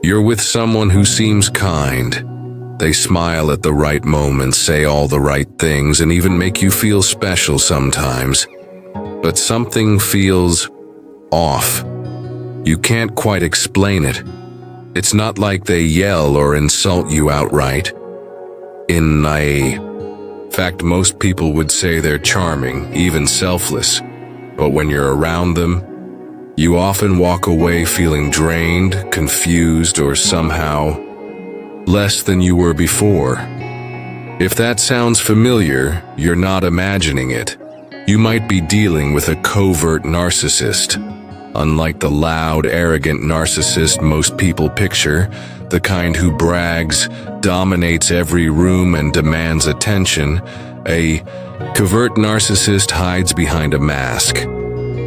You're with someone who seems kind. They smile at the right moments, say all the right things, and even make you feel special sometimes. But something feels off. You can't quite explain it. It's not like they yell or insult you outright. In fact, most people would say they're charming, even selfless. But when you're around them, you often walk away feeling drained, confused, or somehow less than you were before. If that sounds familiar, you're not imagining it. You might be dealing with a covert narcissist. Unlike the loud, arrogant narcissist most people picture, the kind who brags, dominates every room, and demands attention, a covert narcissist hides behind a mask.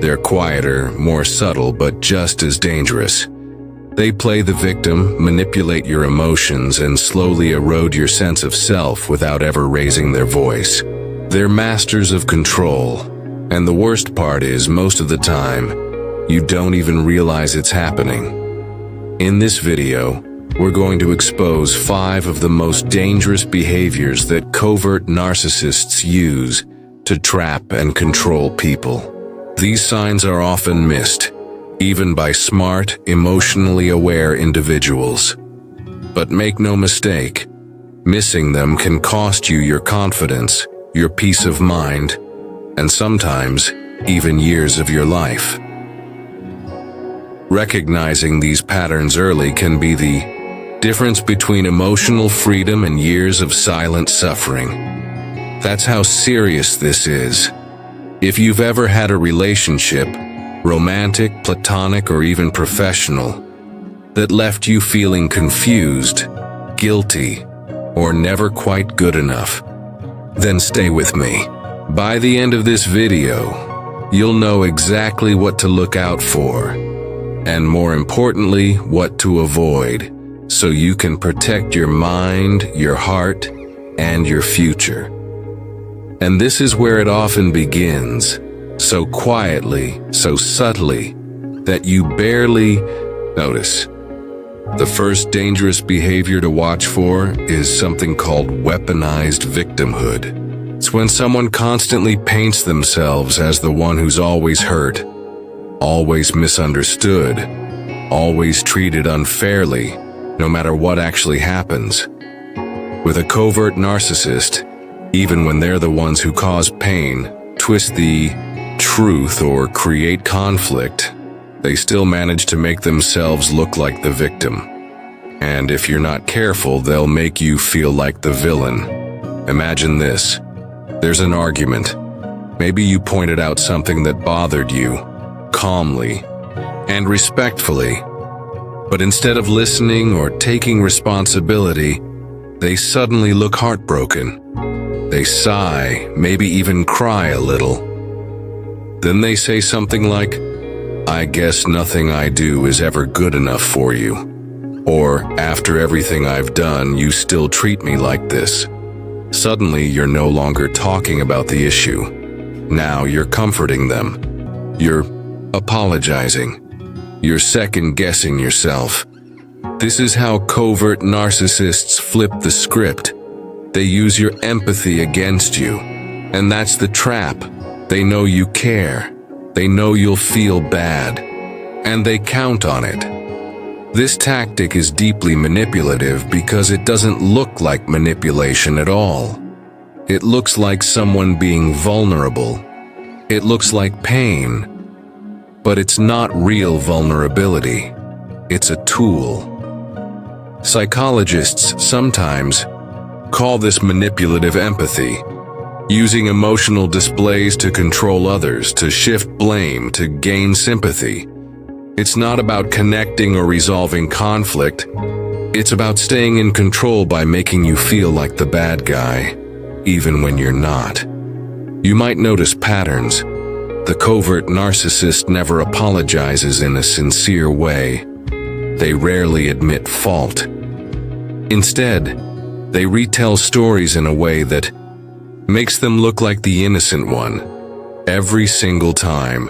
They're quieter, more subtle, but just as dangerous. They play the victim, manipulate your emotions, and slowly erode your sense of self without ever raising their voice. They're masters of control, and the worst part is, most of the time, you don't even realize it's happening. In this video, we're going to expose 5 of the most dangerous behaviors that covert narcissists use to trap and control people. These signs are often missed, even by smart, emotionally aware individuals. But make no mistake, missing them can cost you your confidence, your peace of mind, and sometimes even years of your life. Recognizing these patterns early can be the difference between emotional freedom and years of silent suffering. That's how serious this is. If you've ever had a relationship, romantic, platonic, or even professional, that left you feeling confused, guilty, or never quite good enough, then stay with me. By the end of this video, you'll know exactly what to look out for, and more importantly, what to avoid, so you can protect your mind, your heart, and your future. And this is where it often begins, so quietly, so subtly, that you barely notice. The first dangerous behavior to watch for is something called weaponized victimhood. It's when someone constantly paints themselves as the one who's always hurt, always misunderstood, always treated unfairly, no matter what actually happens. With a covert narcissist, even when they're the ones who cause pain, twist the truth, or create conflict, they still manage to make themselves look like the victim. And if you're not careful, they'll make you feel like the villain. Imagine this. There's an argument. Maybe you pointed out something that bothered you, calmly and respectfully. But instead of listening or taking responsibility, they suddenly look heartbroken. They sigh, maybe even cry a little. Then they say something like, "I guess nothing I do is ever good enough for you." Or, "After everything I've done, you still treat me like this." Suddenly, you're no longer talking about the issue. Now you're comforting them. You're apologizing. You're second-guessing yourself. This is how covert narcissists flip the script. They use your empathy against you. And that's the trap. They know you care. They know you'll feel bad. And they count on it. This tactic is deeply manipulative because it doesn't look like manipulation at all. It looks like someone being vulnerable. It looks like pain. But it's not real vulnerability. It's a tool. Psychologists sometimes call this manipulative empathy, using emotional displays to control others, to shift blame, to gain sympathy. It's not about connecting or resolving conflict. It's about staying in control by making you feel like the bad guy, even when you're not. You might notice patterns. The covert narcissist never apologizes in a sincere way. They rarely admit fault. Instead, they retell stories in a way that makes them look like the innocent one, every single time.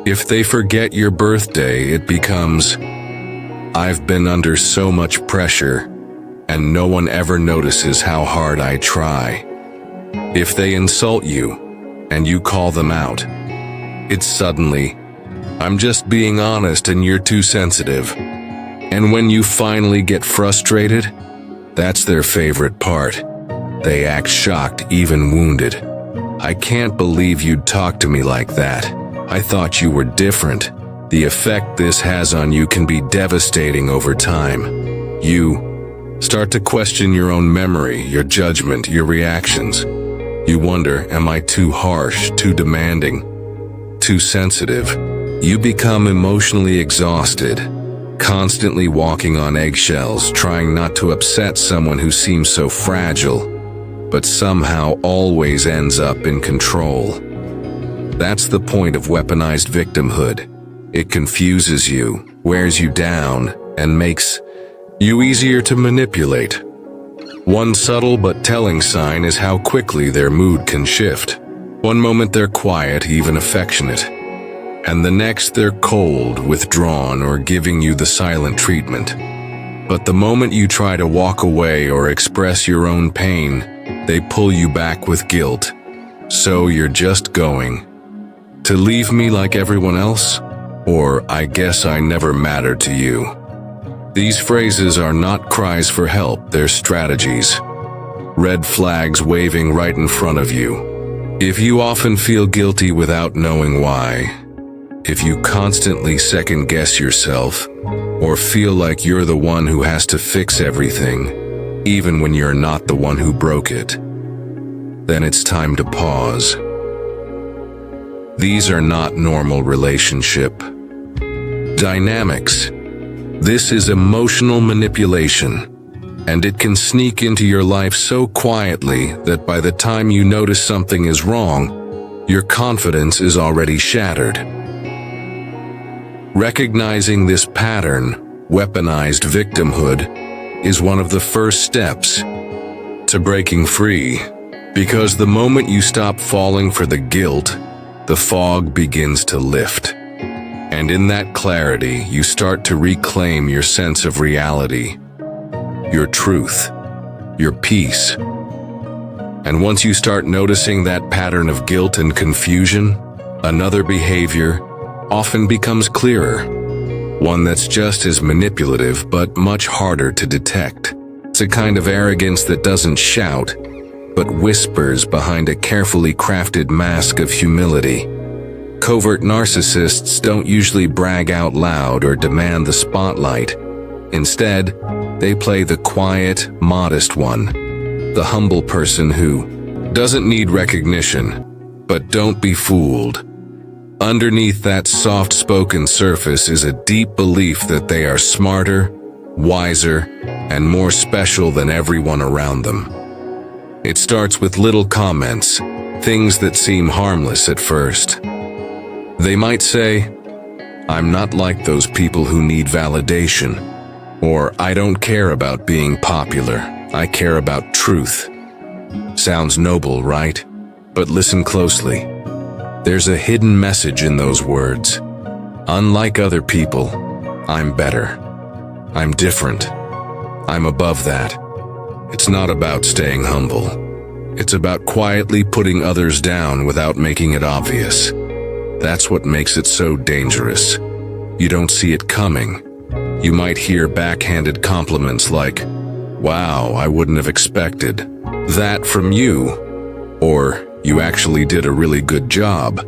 If they forget your birthday, it becomes, I've been under so much pressure, and no one ever notices how hard I try. If they insult you, and you call them out, it's suddenly, I'm just being honest and you're too sensitive. And when you finally get frustrated, that's their favorite part. They act shocked, even wounded. I can't believe you'd talk to me like that. I thought you were different. The effect this has on you can be devastating over time. You start to question your own memory, your judgment, your reactions. You wonder, am I too harsh, too demanding, too sensitive? You become emotionally exhausted, constantly walking on eggshells, trying not to upset someone who seems so fragile, but somehow always ends up in control. That's the point of weaponized victimhood. It confuses you, wears you down, and makes you easier to manipulate. One subtle but telling sign is how quickly their mood can shift. One moment they're quiet, even affectionate, and the next they're cold, withdrawn, or giving you the silent treatment. But the moment you try to walk away or express your own pain, they pull you back with guilt. So you're just going to leave me like everyone else? Or I guess I never mattered to you. These phrases are not cries for help, they're strategies. Red flags waving right in front of you. If you often feel guilty without knowing why, if you constantly second-guess yourself, or feel like you're the one who has to fix everything, even when you're not the one who broke it, then it's time to pause. These are not normal relationship dynamics. This is emotional manipulation, and it can sneak into your life so quietly that by the time you notice something is wrong, your confidence is already shattered. Recognizing this pattern, weaponized victimhood, is one of the first steps to breaking free, because the moment you stop falling for the guilt, the fog begins to lift. And in that clarity, you start to reclaim your sense of reality, your truth, your peace. And once you start noticing that pattern of guilt and confusion, another behavior often becomes clearer, one that's just as manipulative but much harder to detect. It's a kind of arrogance that doesn't shout, but whispers behind a carefully crafted mask of humility. Covert narcissists don't usually brag out loud or demand the spotlight. Instead, they play the quiet, modest one, the humble person who doesn't need recognition. But don't be fooled. Underneath that soft-spoken surface is a deep belief that they are smarter, wiser, and more special than everyone around them. It starts with little comments, things that seem harmless at first. They might say, I'm not like those people who need validation, or I don't care about being popular, I care about truth. Sounds noble, right? But listen closely. There's a hidden message in those words. Unlike other people, I'm better. I'm different. I'm above that. It's not about staying humble. It's about quietly putting others down without making it obvious. That's what makes it so dangerous. You don't see it coming. You might hear backhanded compliments like, wow, I wouldn't have expected that from you, or you actually did a really good job.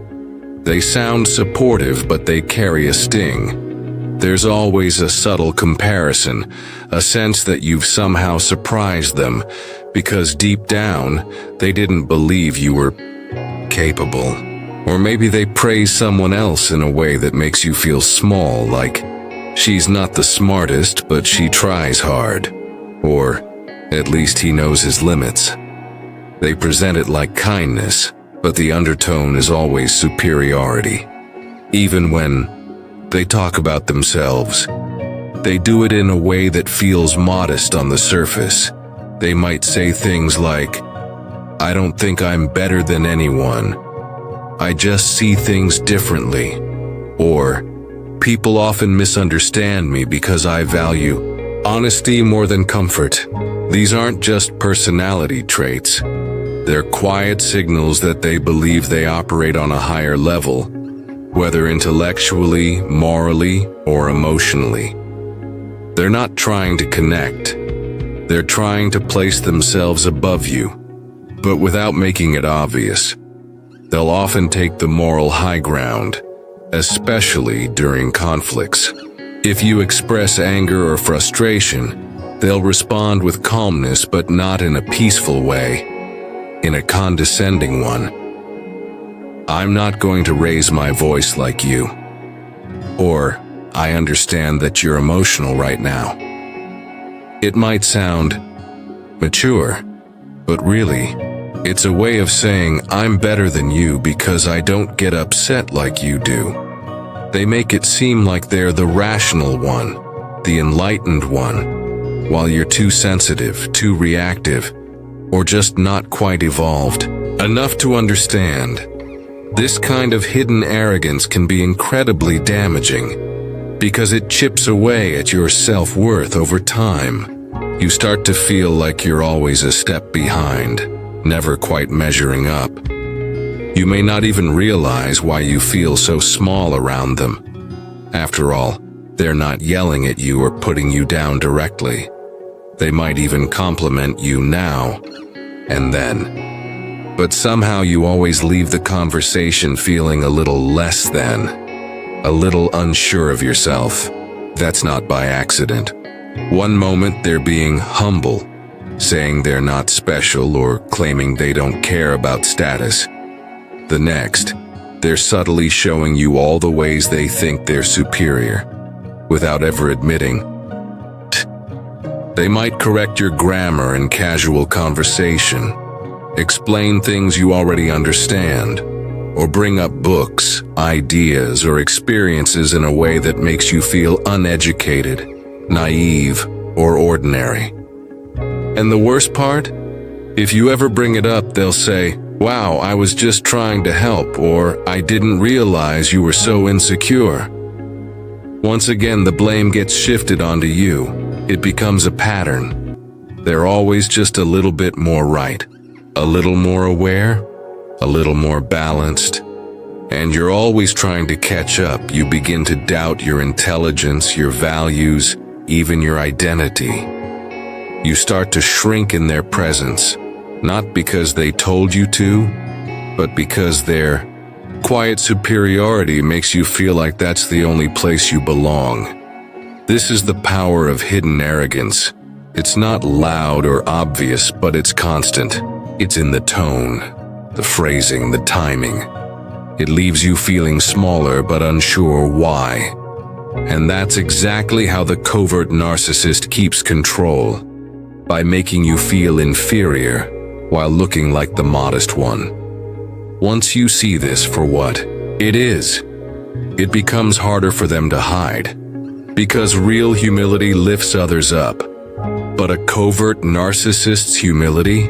They sound supportive, but they carry a sting. There's always a subtle comparison, a sense that you've somehow surprised them, because deep down, they didn't believe you were capable. Or maybe they praise someone else in a way that makes you feel small, like, she's not the smartest, but she tries hard. Or, at least he knows his limits. They present it like kindness, but the undertone is always superiority. Even when they talk about themselves, they do it in a way that feels modest on the surface. They might say things like, I don't think I'm better than anyone. I just see things differently. Or, people often misunderstand me because I value honesty more than comfort. These aren't just personality traits. They're quiet signals that they believe they operate on a higher level, whether intellectually, morally, or emotionally. They're not trying to connect. They're trying to place themselves above you, but without making it obvious. They'll often take the moral high ground, especially during conflicts. If you express anger or frustration, they'll respond with calmness but not in a peaceful way, in a condescending one. I'm not going to raise my voice like you. Or, I understand that you're emotional right now. It might sound mature, but really, it's a way of saying I'm better than you because I don't get upset like you do. They make it seem like they're the rational one, the enlightened one, while you're too sensitive, too reactive, or just not quite evolved enough to understand. This kind of hidden arrogance can be incredibly damaging because it chips away at your self-worth over time. You start to feel like you're always a step behind, never quite measuring up. You may not even realize why you feel so small around them. After all, they're not yelling at you or putting you down directly. They might even compliment you now and then. But somehow you always leave the conversation feeling a little less than, a little unsure of yourself. That's not by accident. One moment they're being humble, saying they're not special or claiming they don't care about status. The next, they're subtly showing you all the ways they think they're superior, without ever admitting. They might correct your grammar in casual conversation, explain things you already understand, or bring up books, ideas, or experiences in a way that makes you feel uneducated, naive, or ordinary. And the worst part? If you ever bring it up, they'll say, "Wow, I was just trying to help," or "I didn't realize you were so insecure." Once again, the blame gets shifted onto you. It becomes a pattern. They're always just a little bit more right, a little more aware, a little more balanced, and you're always trying to catch up. You begin to doubt your intelligence, your values, even your identity. You start to shrink in their presence, not because they told you to, but because their quiet superiority makes you feel like that's the only place you belong. This is the power of hidden arrogance. It's not loud or obvious, but it's constant. It's in the tone, the phrasing, the timing. It leaves you feeling smaller but unsure why. And that's exactly how the covert narcissist keeps control, by making you feel inferior while looking like the modest one. Once you see this for what it is, it becomes harder for them to hide, because real humility lifts others up. But a covert narcissist's humility,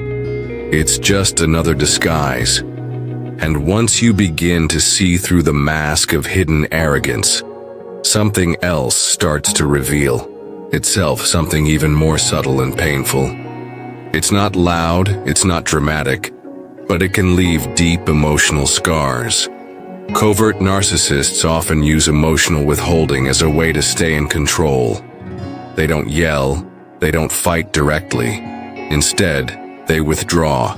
it's just another disguise. And once you begin to see through the mask of hidden arrogance, something else starts to reveal itself, something even more subtle and painful. It's not loud, it's not dramatic, but it can leave deep emotional scars. Covert narcissists often use emotional withholding as a way to stay in control. They don't yell, they don't fight directly. Instead, they withdraw.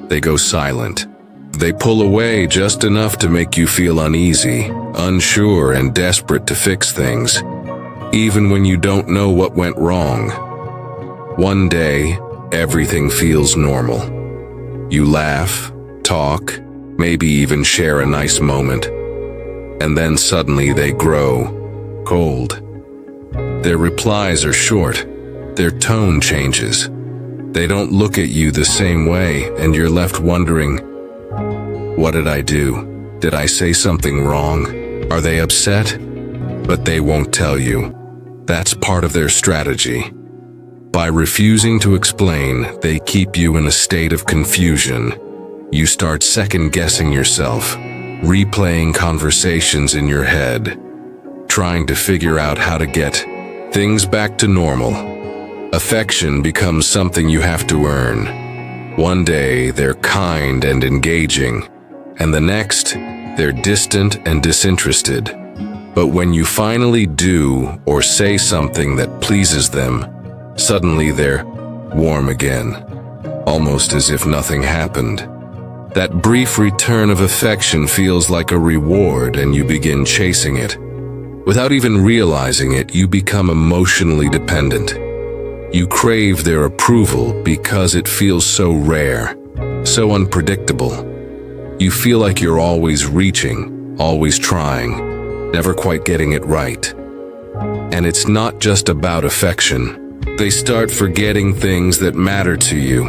They go silent. They pull away just enough to make you feel uneasy, unsure, and desperate to fix things, even when you don't know what went wrong. One day, everything feels normal. You laugh, talk, maybe even share a nice moment, and then suddenly they grow cold. Their replies are short, their tone changes. They don't look at you the same way, and you're left wondering, what did I do? Did I say something wrong? Are they upset? But they won't tell you. That's part of their strategy. By refusing to explain, they keep you in a state of confusion. You start second-guessing yourself, replaying conversations in your head, trying to figure out how to get things back to normal. Affection becomes something you have to earn. One day, they're kind and engaging, and the next, they're distant and disinterested. But when you finally do or say something that pleases them, suddenly they're warm again, almost as if nothing happened. That brief return of affection feels like a reward, and you begin chasing it. Without even realizing it, you become emotionally dependent. You crave their approval because it feels so rare, so unpredictable. You feel like you're always reaching, always trying, never quite getting it right. And it's not just about affection. They start forgetting things that matter to you.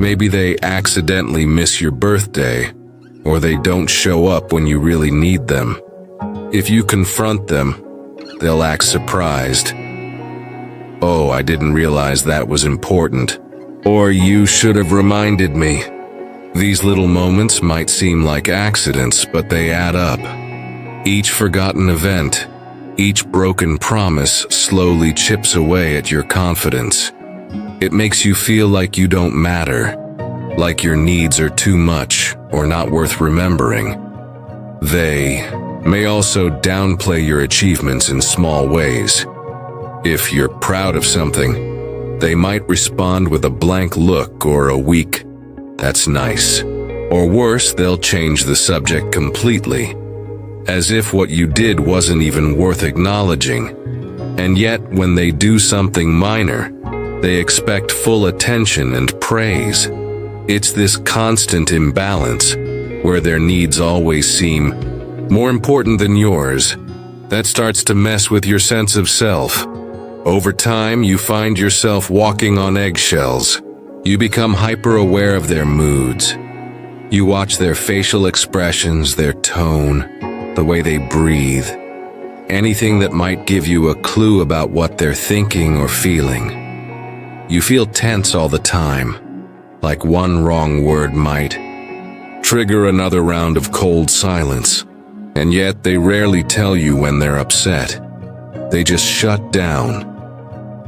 Maybe they accidentally miss your birthday, or they don't show up when you really need them. If you confront them, they'll act surprised. "Oh, I didn't realize that was important," or "You should have reminded me." These little moments might seem like accidents, but they add up. Each forgotten event, each broken promise slowly chips away at your confidence. It makes you feel like you don't matter, like your needs are too much or not worth remembering. They may also downplay your achievements in small ways. If you're proud of something, they might respond with a blank look or a weak, "That's nice." Or worse, they'll change the subject completely, as if what you did wasn't even worth acknowledging. And yet, when they do something minor, they expect full attention and praise. It's this constant imbalance, where their needs always seem more important than yours, that starts to mess with your sense of self. Over time, you find yourself walking on eggshells. You become hyper-aware of their moods. You watch their facial expressions, their tone, the way they breathe, anything that might give you a clue about what they're thinking or feeling. You feel tense all the time, like one wrong word might trigger another round of cold silence, and yet they rarely tell you when they're upset. They just shut down.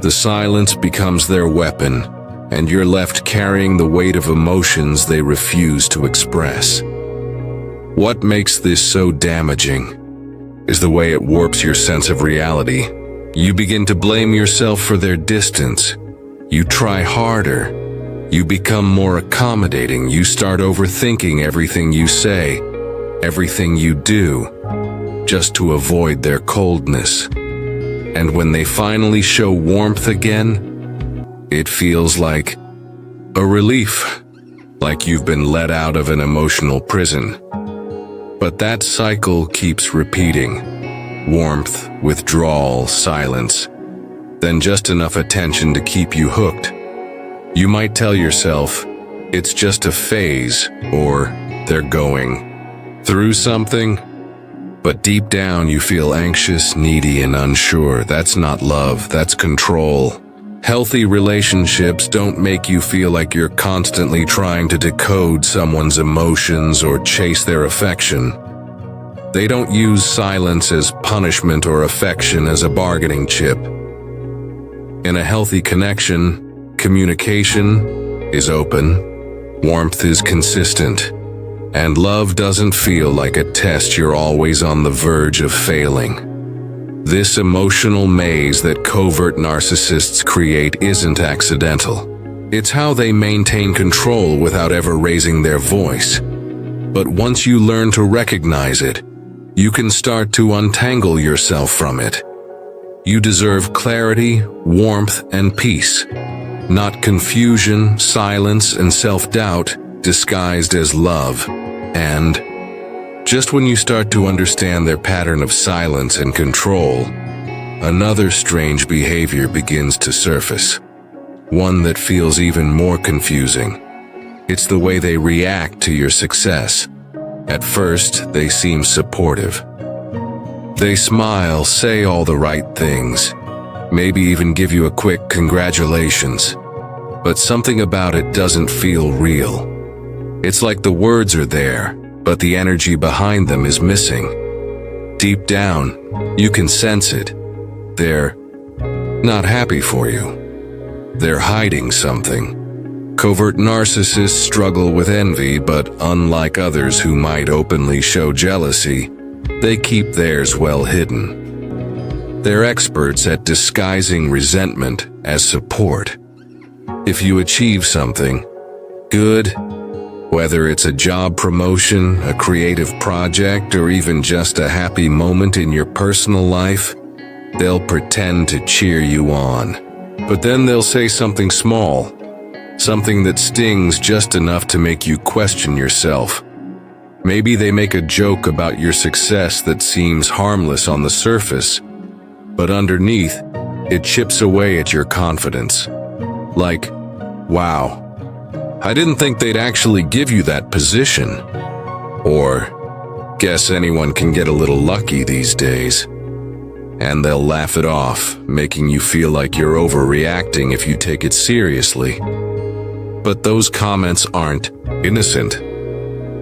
The silence becomes their weapon, and you're left carrying the weight of emotions they refuse to express. What makes this so damaging is the way it warps your sense of reality. You begin to blame yourself for their distance. You try harder. You become more accommodating. You start overthinking everything you say, everything you do, just to avoid their coldness. And when they finally show warmth again, it feels like a relief, like you've been let out of an emotional prison. But that cycle keeps repeating. Warmth, withdrawal, silence, then just enough attention to keep you hooked. You might tell yourself, it's just a phase, or they're going through something. But deep down you feel anxious, needy, and unsure. That's not love, that's control. Healthy relationships don't make you feel like you're constantly trying to decode someone's emotions or chase their affection. They don't use silence as punishment or affection as a bargaining chip. In a healthy connection, communication is open, warmth is consistent, and love doesn't feel like a test you're always on the verge of failing. This emotional maze that covert narcissists create isn't accidental. It's how they maintain control without ever raising their voice. But once you learn to recognize it, you can start to untangle yourself from it. You deserve clarity, warmth, and peace, not confusion, silence, and self-doubt disguised as love. And just when you start to understand their pattern of silence and control, another strange behavior begins to surface, one that feels even more confusing. It's the way they react to your success. At first, they seem supportive. They smile, say all the right things, maybe even give you a quick congratulations. But something about it doesn't feel real. It's like the words are there, but the energy behind them is missing. Deep down, You can sense it. They're not happy for you. They're hiding something. Covert narcissists struggle with envy, but unlike others who might openly show jealousy, they keep theirs well hidden. They're experts at disguising resentment as support. If you achieve something good, whether it's a job promotion, a creative project, or even just a happy moment in your personal life, they'll pretend to cheer you on. But then they'll say something small, something that stings just enough to make you question yourself. Maybe they make a joke about your success that seems harmless on the surface, but underneath, it chips away at your confidence. Like, wow, I didn't think they'd actually give you that position. Or, guess anyone can get a little lucky these days. And they'll laugh it off, making you feel like you're overreacting if you take it seriously. But those comments aren't innocent.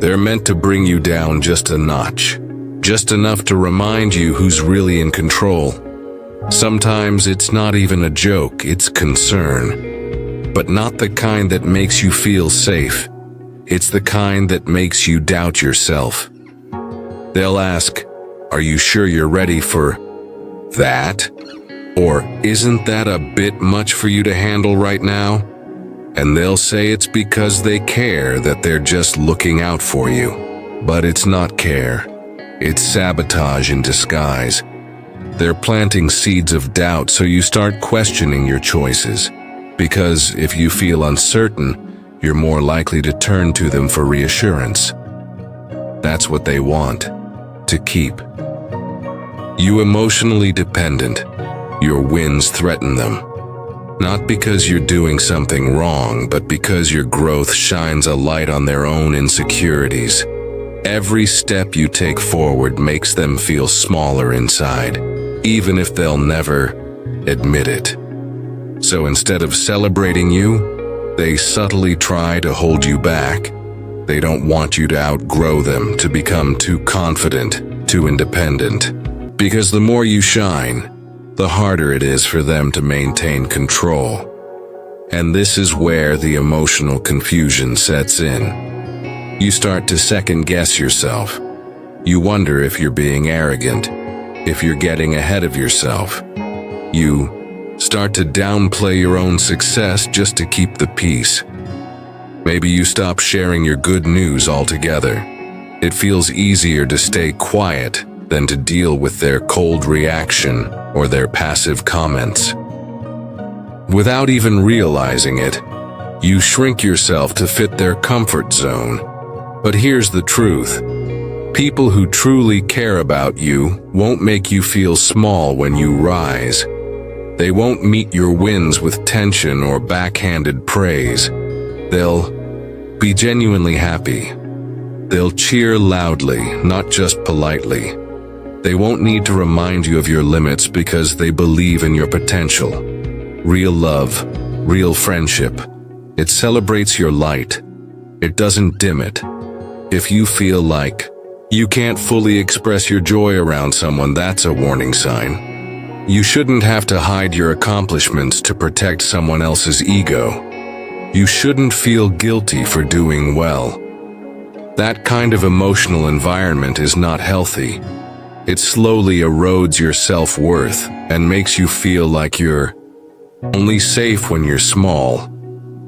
They're meant to bring you down just a notch, just enough to remind you who's really in control. Sometimes it's not even a joke, it's concern. But not the kind that makes you feel safe. It's the kind that makes you doubt yourself. They'll ask, "Are you sure you're ready for that? Or isn't that a bit much for you to handle right now?" And they'll say it's because they care, that they're just looking out for you. But it's not care. It's sabotage in disguise. They're planting seeds of doubt so you start questioning your choices. Because if you feel uncertain, you're more likely to turn to them for reassurance. That's what they want, to keep you emotionally dependent. Your wins threaten them. Not because you're doing something wrong, but because your growth shines a light on their own insecurities. Every step you take forward makes them feel smaller inside, even if they'll never admit it. So instead of celebrating you, they subtly try to hold you back. They don't want you to outgrow them, to become too confident, too independent. Because the more you shine, the harder it is for them to maintain control. And this is where the emotional confusion sets in. You start to second-guess yourself. You wonder if you're being arrogant, if you're getting ahead of yourself. You start to downplay your own success just to keep the peace. Maybe you stop sharing your good news altogether. It feels easier to stay quiet than to deal with their cold reaction or their passive comments. Without even realizing it, you shrink yourself to fit their comfort zone. But here's the truth. People who truly care about you won't make you feel small when you rise. They won't meet your wins with tension or backhanded praise. They'll be genuinely happy. They'll cheer loudly, not just politely. They won't need to remind you of your limits because they believe in your potential. Real love, real friendship, it celebrates your light. It doesn't dim it. If you feel like you can't fully express your joy around someone, that's a warning sign. You shouldn't have to hide your accomplishments to protect someone else's ego. You shouldn't feel guilty for doing well. That kind of emotional environment is not healthy. It slowly erodes your self-worth and makes you feel like you're only safe when you're small.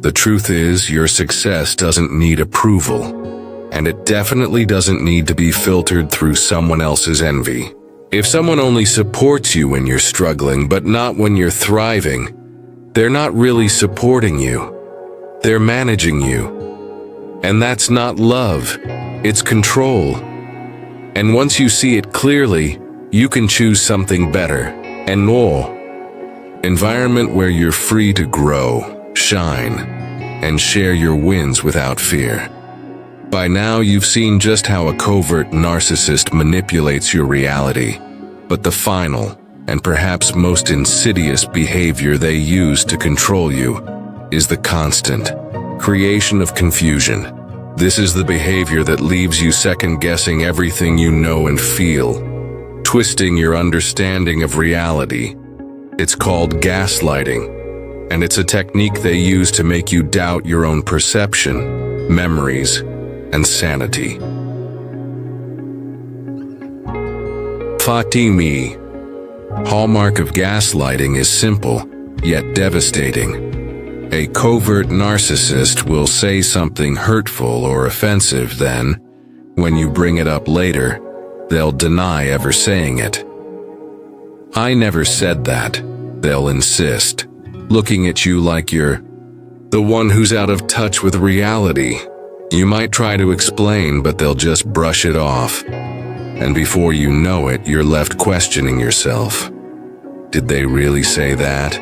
The truth is, your success doesn't need approval, and it definitely doesn't need to be filtered through someone else's envy. If someone only supports you when you're struggling but not when you're thriving, they're not really supporting you. They're managing you. And that's not love, it's control. And once you see it clearly, you can choose something better and more. Environment where you're free to grow, shine, and share your wins without fear. By now, you've seen just how a covert narcissist manipulates your reality, but the final, and perhaps most insidious behavior they use to control you is the constant creation of confusion. This is the behavior that leaves you second-guessing everything you know and feel. twisting your understanding of reality. It's called gaslighting, and it's a technique they use to make you doubt your own perception, memories, and sanity. Fatimi. Hallmark of gaslighting is simple, yet devastating. A covert narcissist will say something hurtful or offensive, then, when you bring it up later, they'll deny ever saying it. "I never said that," they'll insist, looking at you like you're the one who's out of touch with reality. You might try to explain, but they'll just brush it off. And before you know it, you're left questioning yourself. Did they really say that?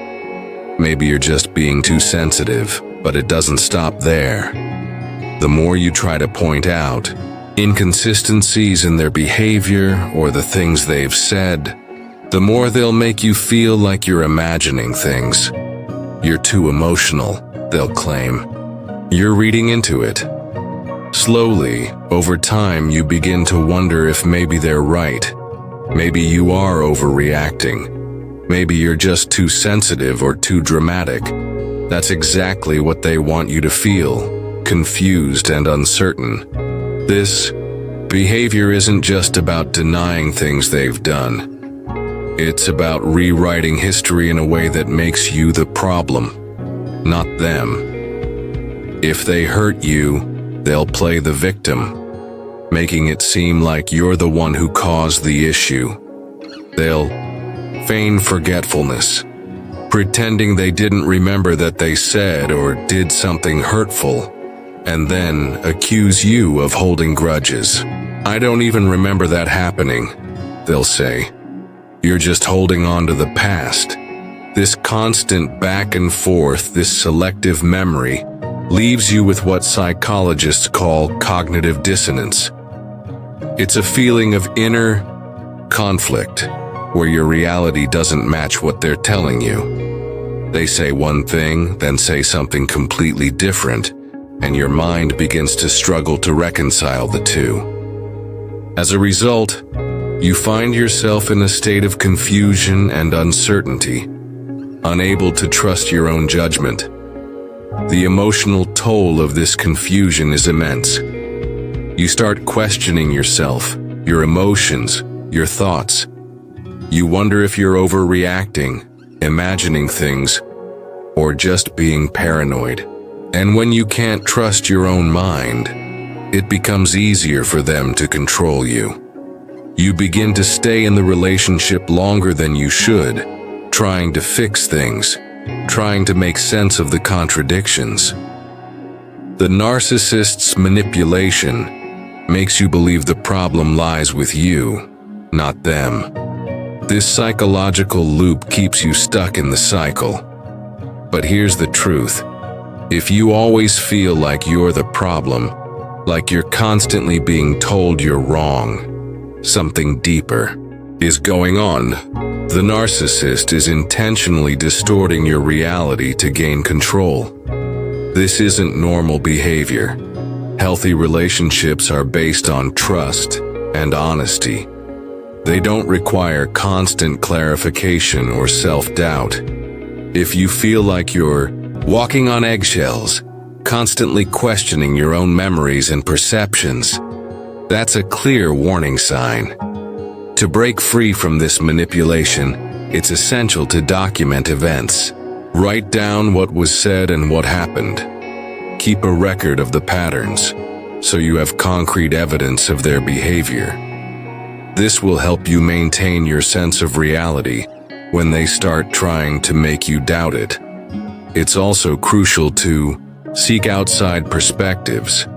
Maybe you're just being too sensitive, but it doesn't stop there. The more you try to point out inconsistencies in their behavior or the things they've said, the more they'll make you feel like you're imagining things. You're too emotional, they'll claim. You're reading into it. Slowly, over time, you begin to wonder if maybe they're right. Maybe you are overreacting. Maybe you're just too sensitive or too dramatic. That's exactly what they want you to feel, confused and uncertain. This behavior isn't just about denying things they've done. It's about rewriting history in a way that makes you the problem, not them. If they hurt you, they'll play the victim, making it seem like you're the one who caused the issue. They'll feign forgetfulness, pretending they didn't remember that they said or did something hurtful, and then accuse you of holding grudges. "I don't even remember that happening," they'll say. "You're just holding on to the past." This constant back and forth, this selective memory, leaves you with what psychologists call cognitive dissonance. It's a feeling of inner conflict, where your reality doesn't match what they're telling you. They say one thing, then say something completely different, and your mind begins to struggle to reconcile the two. As a result, you find yourself in a state of confusion and uncertainty, unable to trust your own judgment. The emotional toll of this confusion is immense. You start questioning yourself, your emotions, your thoughts. You wonder if you're overreacting, imagining things, or just being paranoid. And when you can't trust your own mind, it becomes easier for them to control you. You begin to stay in the relationship longer than you should, trying to fix things, trying to make sense of the contradictions. The narcissist's manipulation makes you believe the problem lies with you, not them. This psychological loop keeps you stuck in the cycle. But here's the truth. If you always feel like you're the problem, like you're constantly being told you're wrong, something deeper is going on. The narcissist is intentionally distorting your reality to gain control. This isn't normal behavior. Healthy relationships are based on trust and honesty. They don't require constant clarification or self-doubt. If you feel like you're walking on eggshells, constantly questioning your own memories and perceptions, that's a clear warning sign. To break free from this manipulation, it's essential to document events. Write down what was said and what happened. Keep a record of the patterns, so you have concrete evidence of their behavior. This will help you maintain your sense of reality when they start trying to make you doubt it. It's also crucial to seek outside perspectives.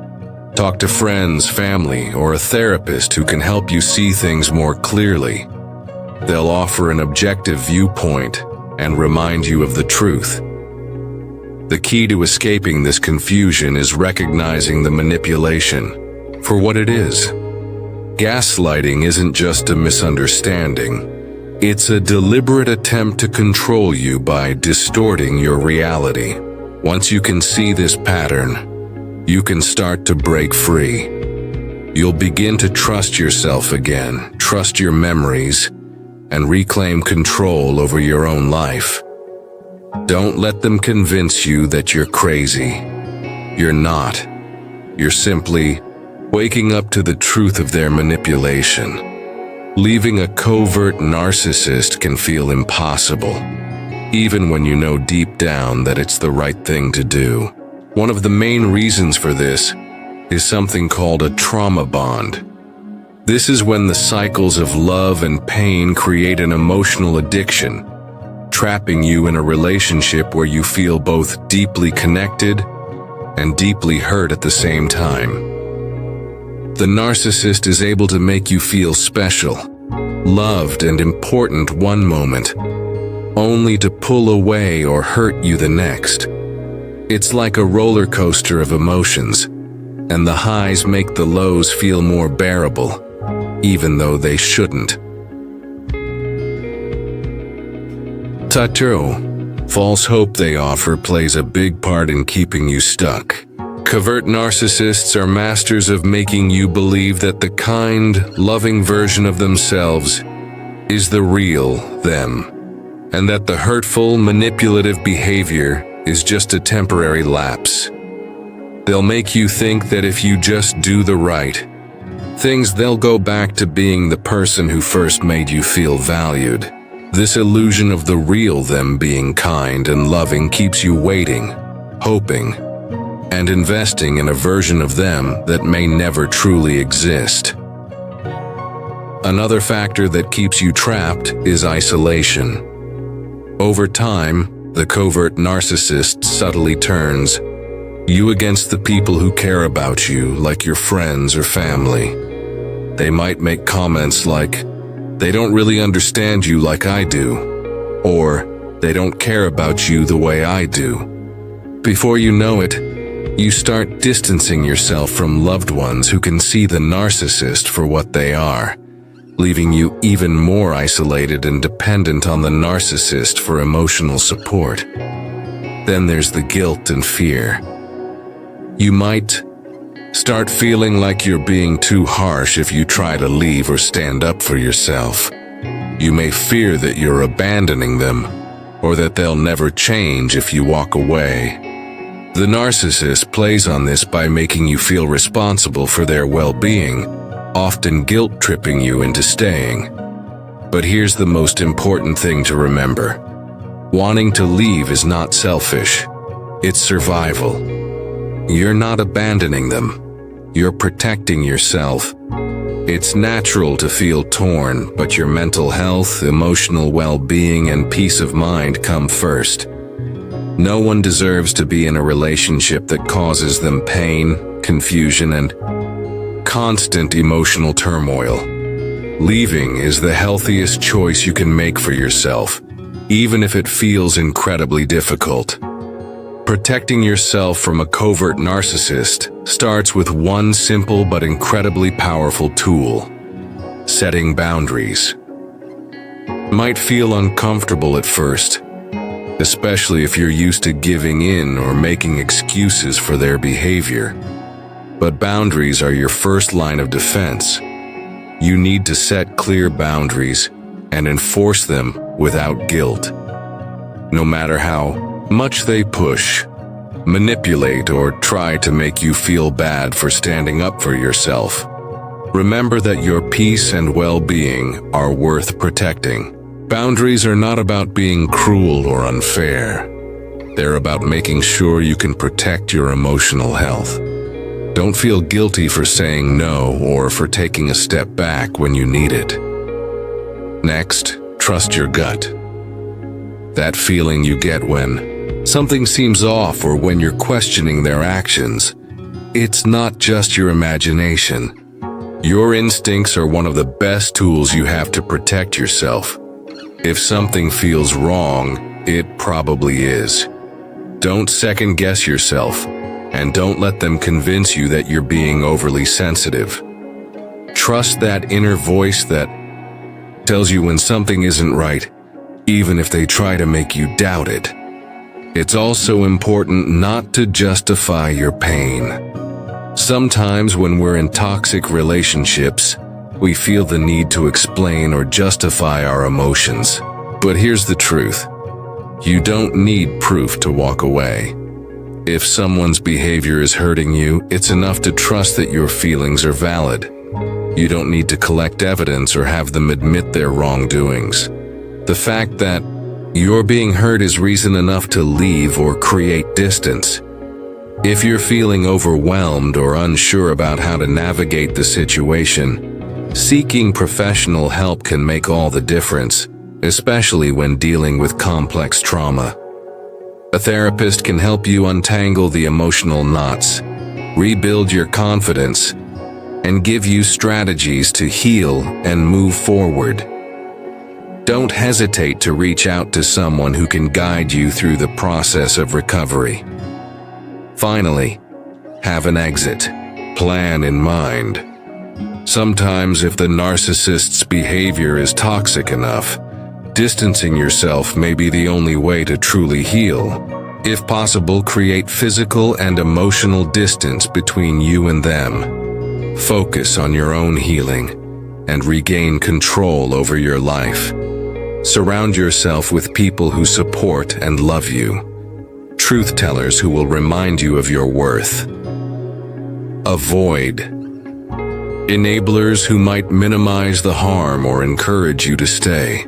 Talk to friends, family, or a therapist who can help you see things more clearly. They'll offer an objective viewpoint and remind you of the truth. The key to escaping this confusion is recognizing the manipulation for what it is. Gaslighting isn't just a misunderstanding. It's a deliberate attempt to control you by distorting your reality. Once you can see this pattern, you can start to break free. You'll begin to trust yourself again, trust your memories and reclaim control over your own life. Don't let them convince you that you're crazy. You're not. You're simply waking up to the truth of their manipulation. Leaving a covert narcissist can feel impossible, even when you know deep down that it's the right thing to do. One of the main reasons for this is something called a trauma bond. This is when the cycles of love and pain create an emotional addiction, trapping you in a relationship where you feel both deeply connected and deeply hurt at the same time. The narcissist is able to make you feel special, loved, and important one moment, only to pull away or hurt you the next. It's like a roller coaster of emotions, and the highs make the lows feel more bearable, even though they shouldn't. Tattoo, false hope they offer plays a big part in keeping you stuck. Covert narcissists are masters of making you believe that the kind, loving version of themselves is the real them, and that the hurtful, manipulative behavior is just a temporary lapse. They'll make you think that if you just do the right things, they'll go back to being the person who first made you feel valued. This illusion of the real them being kind and loving keeps you waiting, hoping, and investing in a version of them that may never truly exist. Another factor that keeps you trapped is isolation. Over time, the covert narcissist subtly turns you against the people who care about you, like your friends or family. They might make comments like, "They don't really understand you like I do," or "They don't care about you the way I do." Before you know it, you start distancing yourself from loved ones who can see the narcissist for what they are, leaving you even more isolated and dependent on the narcissist for emotional support. Then there's the guilt and fear. You might start feeling like you're being too harsh if you try to leave or stand up for yourself. You may fear that you're abandoning them, or that they'll never change if you walk away. The narcissist plays on this by making you feel responsible for their well-being, often guilt-tripping you into staying. But here's the most important thing to remember. Wanting to leave is not selfish. It's survival. You're not abandoning them. You're protecting yourself. It's natural to feel torn, but your mental health, emotional well-being, and peace of mind come first. No one deserves to be in a relationship that causes them pain, confusion, and constant emotional turmoil. Leaving is the healthiest choice you can make for yourself, even if it feels incredibly difficult. Protecting yourself from a covert narcissist starts with one simple but incredibly powerful tool: setting boundaries. It might feel uncomfortable at first, especially if you're used to giving in or making excuses for their behavior. But boundaries are your first line of defense. You need to set clear boundaries and enforce them without guilt. No matter how much they push, manipulate, or try to make you feel bad for standing up for yourself, remember that your peace and well-being are worth protecting. Boundaries are not about being cruel or unfair. They're about making sure you can protect your emotional health. Don't feel guilty for saying no or for taking a step back when you need it. Next, trust your gut. That feeling you get when something seems off or when you're questioning their actions. It's not just your imagination. Your instincts are one of the best tools you have to protect yourself. If something feels wrong, it probably is. Don't second-guess yourself, and don't let them convince you that you're being overly sensitive. Trust that inner voice that tells you when something isn't right, even if they try to make you doubt it. It's also important not to justify your pain. Sometimes when we're in toxic relationships, we feel the need to explain or justify our emotions. But here's the truth. You don't need proof to walk away. If someone's behavior is hurting you, it's enough to trust that your feelings are valid. You don't need to collect evidence or have them admit their wrongdoings. The fact that you're being hurt is reason enough to leave or create distance. If you're feeling overwhelmed or unsure about how to navigate the situation, seeking professional help can make all the difference, especially when dealing with complex trauma. A therapist can help you untangle the emotional knots, rebuild your confidence, and give you strategies to heal and move forward. Don't hesitate to reach out to someone who can guide you through the process of recovery. Finally, have an exit plan in mind. Sometimes, if the narcissist's behavior is toxic enough, distancing yourself may be the only way to truly heal. If possible, create physical and emotional distance between you and them. Focus on your own healing and regain control over your life. Surround yourself with people who support and love you. Truth tellers who will remind you of your worth. Avoid enablers who might minimize the harm or encourage you to stay.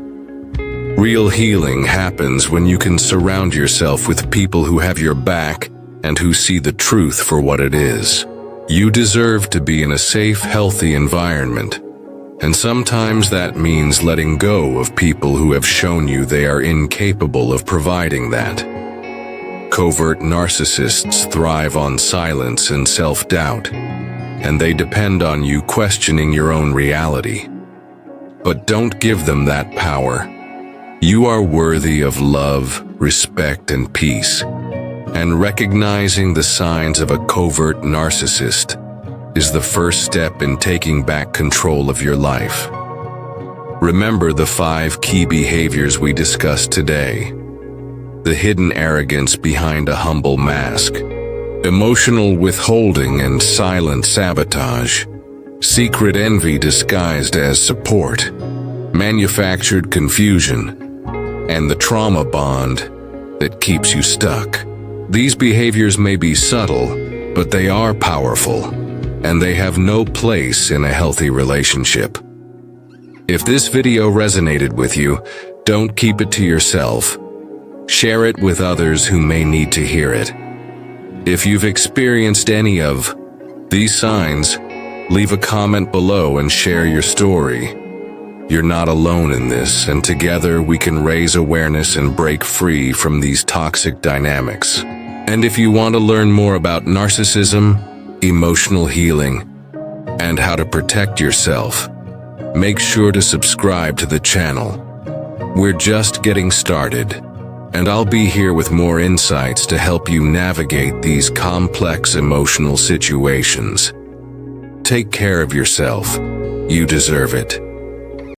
Real healing happens when you can surround yourself with people who have your back and who see the truth for what it is. You deserve to be in a safe, healthy environment, and sometimes that means letting go of people who have shown you they are incapable of providing that. Covert narcissists thrive on silence and self-doubt, and they depend on you questioning your own reality. But don't give them that power. You are worthy of love, respect, and peace. And recognizing the signs of a covert narcissist is the first step in taking back control of your life. Remember the 5 key behaviors we discussed today. The hidden arrogance behind a humble mask. Emotional withholding and silent sabotage. Secret envy disguised as support. Manufactured confusion. And the trauma bond that keeps you stuck. These behaviors may be subtle, but they are powerful, and they have no place in a healthy relationship. If this video resonated with you, don't keep it to yourself. Share it with others who may need to hear it. If you've experienced any of these signs, leave a comment below and share your story. You're not alone in this, and together we can raise awareness and break free from these toxic dynamics. And if you want to learn more about narcissism, emotional healing, and how to protect yourself, make sure to subscribe to the channel. We're just getting started, and I'll be here with more insights to help you navigate these complex emotional situations. Take care of yourself. You deserve it.